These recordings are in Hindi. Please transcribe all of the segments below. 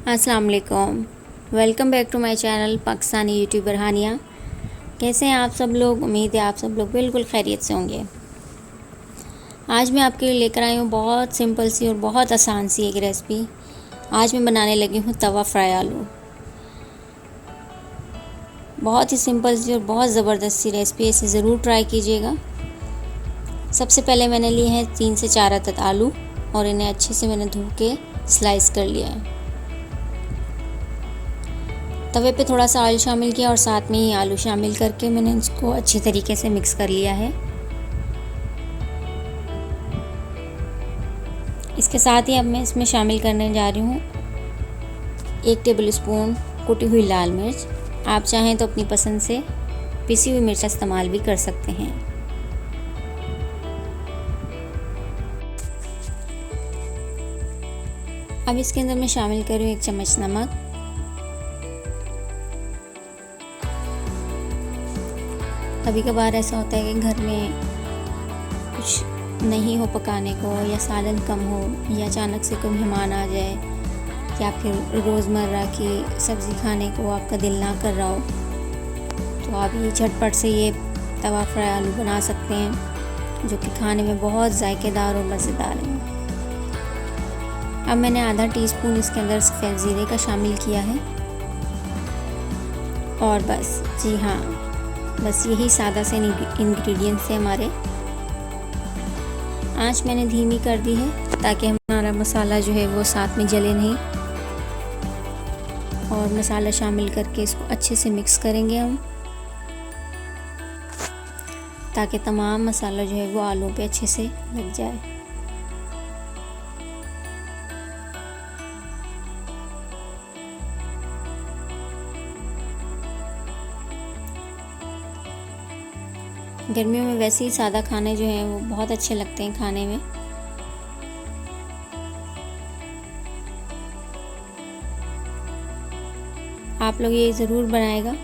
अस्सलाम वालेकुम। Welcome back to my channel Pakistani YouTuber Hania. कैसे हैं आप सब लोग? उम्मीद है आप सब लोग बिल्कुल खैरियत से होंगे। आज मैं आपके लिए लेकर आई हूँ बहुत सिंपल सी और बहुत आसान सी एक रेसिपी। आज मैं बनाने लगी हूँ तवा फ्राई आलू। बहुत ही सिंपल सी और बहुत ज़बरदस्त सी रेसिपी, इसे ज़रूर ट्राई कीजिएगा। सबसे पहले मैंने लिए हैं 3 से 4 अदद आलू और इन्हें अच्छे से मैंने धो के स्लाइस कर लिया है। तवे पे थोड़ा सा ऑयल शामिल किया और साथ में ही आलू शामिल करके मैंने इसको अच्छी तरीके से मिक्स कर लिया है। इसके साथ ही अब मैं इसमें शामिल करने जा रही हूँ 1 टेबल स्पून कुटी हुई लाल मिर्च। आप चाहें तो अपनी पसंद से पिसी हुई मिर्च का इस्तेमाल भी कर सकते हैं। अब इसके अंदर मैं शामिल कर रही हूँ 1 चम्मच नमक। कभी कभार ऐसा होता है कि घर में कुछ नहीं हो पकाने को, या सालन कम हो, या अचानक से कोई मेहमान आ जाए, या फिर रोज़मर्रा की सब्ज़ी खाने को आपका दिल ना कर रहा हो, तो आप ये झटपट से ये तवा फ्राई आलू बना सकते हैं, जो कि खाने में बहुत जायकेदार और मज़ेदार है। अब मैंने आधा टीस्पून इसके अंदर सफ़ेद ज़ीरे का शामिल किया है और बस, जी हाँ, बस यही सादा से इंग्रेडिएंट्स हैं हमारे। आंच मैंने धीमी कर दी है ताकि हमारा मसाला जो है वो साथ में जले नहीं। और मसाला शामिल करके इसको अच्छे से मिक्स करेंगे हम, ताकि तमाम मसाला जो है वो आलू पे अच्छे से लग जाए। गर्मियों में वैसे ही सादा खाने जो हैं वो बहुत अच्छे लगते हैं खाने में। आप लोग ये ज़रूर बनाएगा।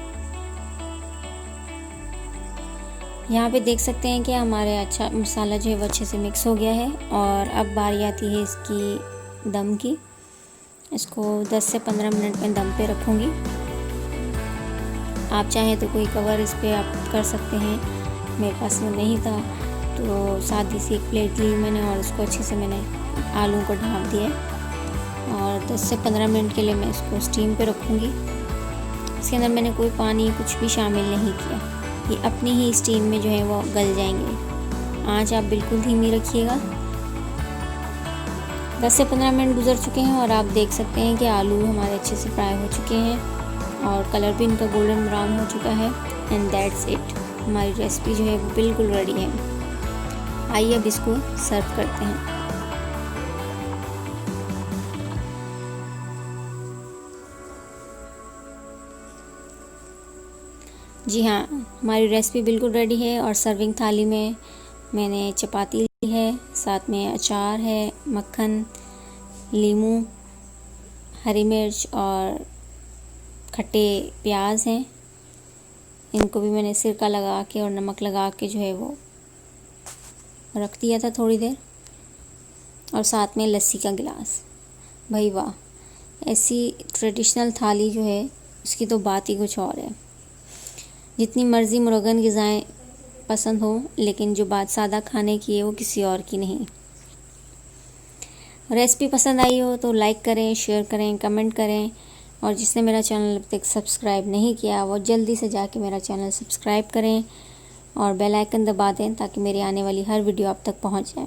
यहाँ पे देख सकते हैं कि हमारे अच्छा मसाला जो है वो अच्छे से मिक्स हो गया है। और अब बारी आती है इसकी दम की। इसको 10 से 15 मिनट में दम पे रखूँगी। आप चाहें तो कोई कवर इस पर आप कर सकते हैं, मेरे पास वो नहीं था तो सादी सी एक प्लेट ली मैंने और उसको अच्छे से मैंने आलू को ढाँप दिया और 10 से 15 मिनट के लिए मैं इसको स्टीम पे रखूँगी। इसके अंदर मैंने कोई पानी कुछ भी शामिल नहीं किया, ये अपनी ही स्टीम में जो है वो गल जाएंगे। आँच आप बिल्कुल धीमी रखिएगा। 10 से 15 मिनट गुजर चुके हैं और आप देख सकते हैं कि आलू हमारे अच्छे से फ्राई हो चुके हैं और कलर भी इनका गोल्डन ब्राउन हो चुका है। एंड दैट्स इट, हमारी रेसिपी जो है वो बिल्कुल रेडी है। आइए अब इसको सर्व करते हैं। जी हाँ, हमारी रेसिपी बिल्कुल रेडी है। और सर्विंग थाली में मैंने चपाती ली है, साथ में अचार है, मक्खन, लीमू, हरी मिर्च और खट्टे प्याज हैं। इनको भी मैंने सिरका लगा के और नमक लगा के जो है वो रख दिया था थोड़ी देर। और साथ में लस्सी का गिलास। भाई वाह, ऐसी ट्रेडिशनल थाली जो है उसकी तो बात ही कुछ और है। जितनी मर्ज़ी मुरगन ग़िज़ाएँ पसंद हो, लेकिन जो बात सादा खाने की है वो किसी और की नहीं। रेसिपी पसंद आई हो तो लाइक करें, शेयर करें, कमेंट करें। और जिसने मेरा चैनल अब तक सब्सक्राइब नहीं किया वो जल्दी से जाके मेरा चैनल सब्सक्राइब करें और बेल आइकन दबा दें ताकि मेरी आने वाली हर वीडियो आप तक पहुंच जाए।